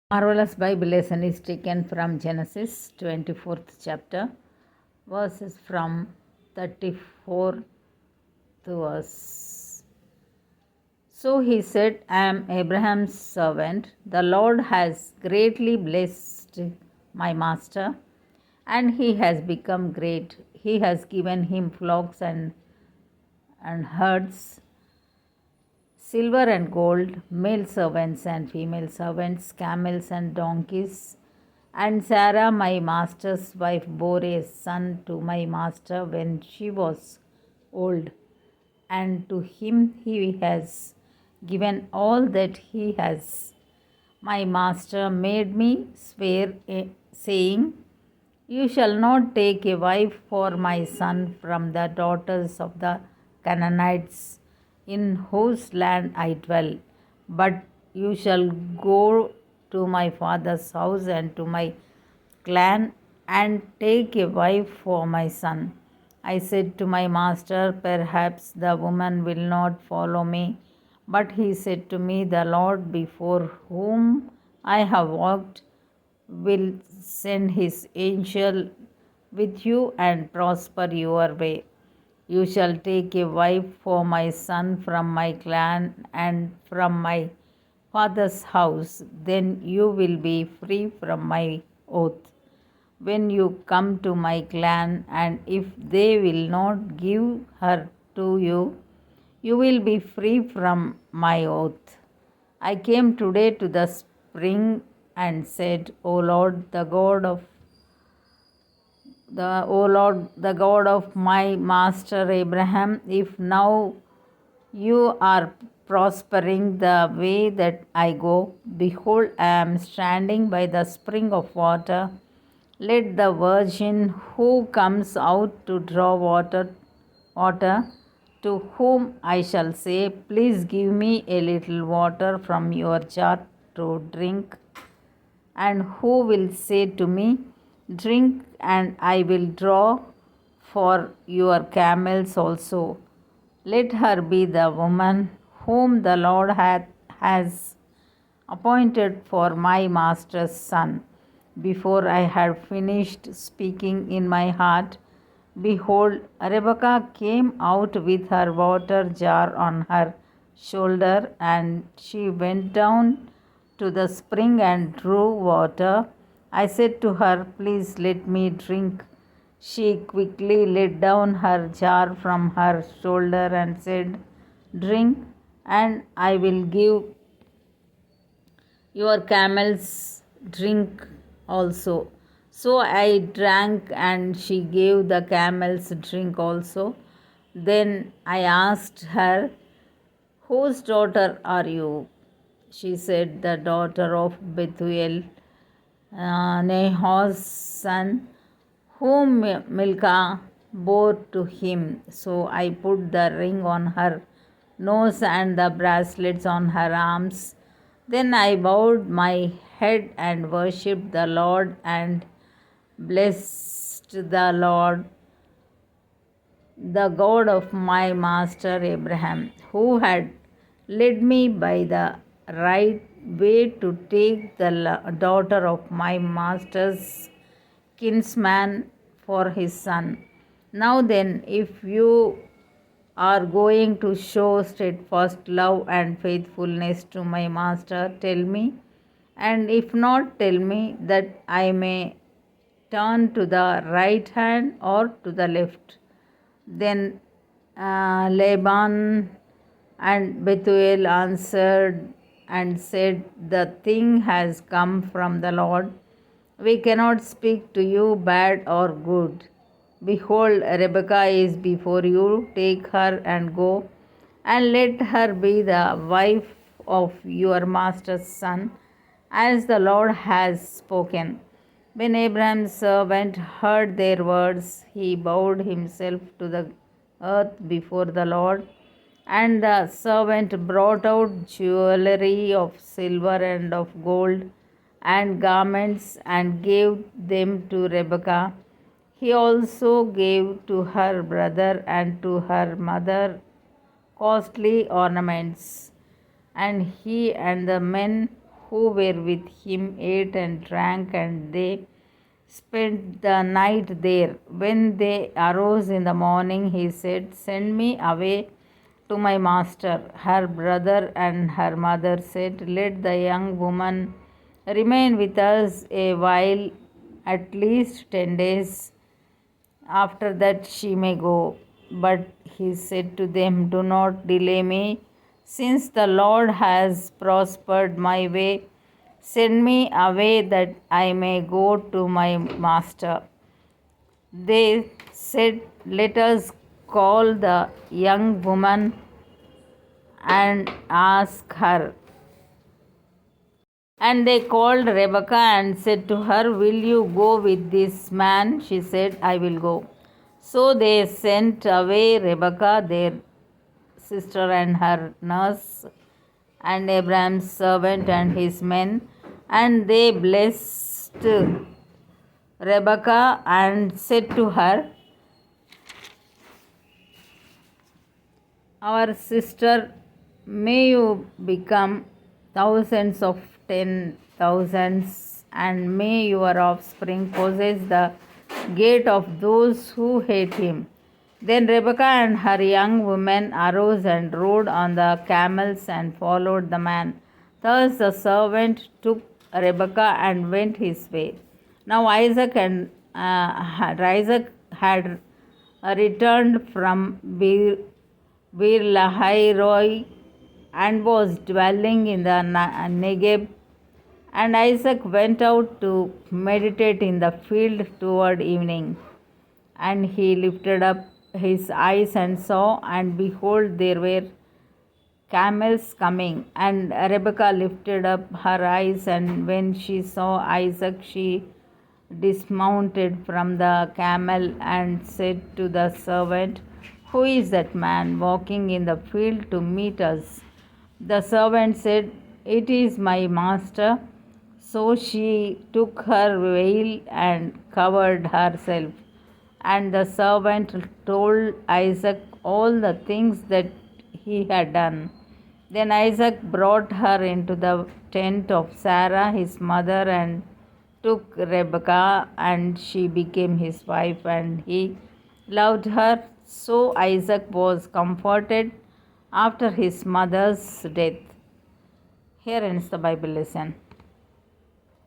Marvelous Bible lesson is taken from Genesis 24th chapter, verses from 34th verse. So he said, I am Abraham's servant. The Lord has greatly blessed my master, and he has become great. He has given him flocks and herds, silver and gold, male servants and female servants, camels and donkeys. And Sarah, my master's wife, bore a son to my master when she was old, and to him he has given all that he has. My master made me swear, saying, You shall not take a wife for my son from the daughters of the Canaanites in whose land I dwell, but you shall go to my father's house and to my clan and take a wife for my son. I said to my master, Perhaps the woman will not follow me. But he said to me, The Lord before whom I have walked will send his angel with you and prosper your way. You shall take a wife for my son from my clan and from my father's house. Then you will be free from my oath. When you come to my clan, and if they will not give her to you, you will be free from my oath. I came today to the spring and said, O Lord, the God of my master Abraham, if now you are prospering the way that I go, behold, I am standing by the spring of water. Let the virgin who comes out to draw water, to whom I shall say, Please give me a little water from your jar to drink, and who will say to me, Drink, and I will draw for your camels also. Let her be the woman whom the Lord has appointed for my master's son. Before I had finished speaking in my heart, behold, Rebekah came out with her water jar on her shoulder, and she went down to the spring and drew water. I said to her, Please let me drink. She quickly laid down her jar from her shoulder and said, Drink, and I will give your camels drink also. So I drank, and she gave the camels drink also. Then I asked her, Whose daughter are you? She said, The daughter of Bethuel, Nahor's son, whom Milcah bore to him. So I put the ring on her nose and the bracelets on her arms. Then I bowed my head and worshipped the Lord and blessed the Lord, the God of my master Abraham, who had led me by the right way to take the daughter of my master's kinsman for his son. Now then, if you are going to show steadfast love and faithfulness to my master, tell me, and if not, tell me, that I may turn to the right hand or to the left. Then Laban and Bethuel answered and said, The thing has come from the Lord. We cannot speak to you bad or good. Behold, Rebekah is before you. Take her and go, and let her be the wife of your master's son, as the Lord has spoken. When Abraham's servant heard their words, he bowed himself to the earth before the Lord. And the servant brought out jewelry of silver and of gold and garments and gave them to Rebekah. He also gave to her brother and to her mother costly ornaments. And he and the men who were with him ate and drank, and they spent the night there. When they arose in the morning, he said, "Send me away to my master." Her brother and her mother said, "Let the young woman remain with us a while, at least 10 days. After that she may go." But he said to them, "Do not delay me, since the Lord has prospered my way. Send me away that I may go to my master." They said, "Let us call the young woman and ask her." And they called Rebekah and said to her, "Will you go with this man?" She said, "I will go." So they sent away Rebekah, their sister, and her nurse, and Abraham's servant and his men. And they blessed Rebekah and said to her, "Our sister, may you become thousands of 10,000s, and may your offspring possess the gate of those who hate him." Then Rebekah and her young women arose and rode on the camels and followed the man. Thus the servant took Rebekah and went his way. Now Isaac had returned from Beer-lahai-roi and was dwelling in the Negeb. And Isaac went out to meditate in the field toward evening. And he lifted up his eyes and saw, and behold, there were camels coming. And Rebekah lifted up her eyes, and when she saw Isaac, she dismounted from the camel and said to the servant, "Who is that man walking in the field to meet us?" The servant said, "It is my master." So she took her veil and covered herself. And the servant told Isaac all the things that he had done. Then Isaac brought her into the tent of Sarah his mother, and took Rebekah, and she became his wife, and he loved her. So Isaac was comforted after his mother's death. Here ends the Bible lesson.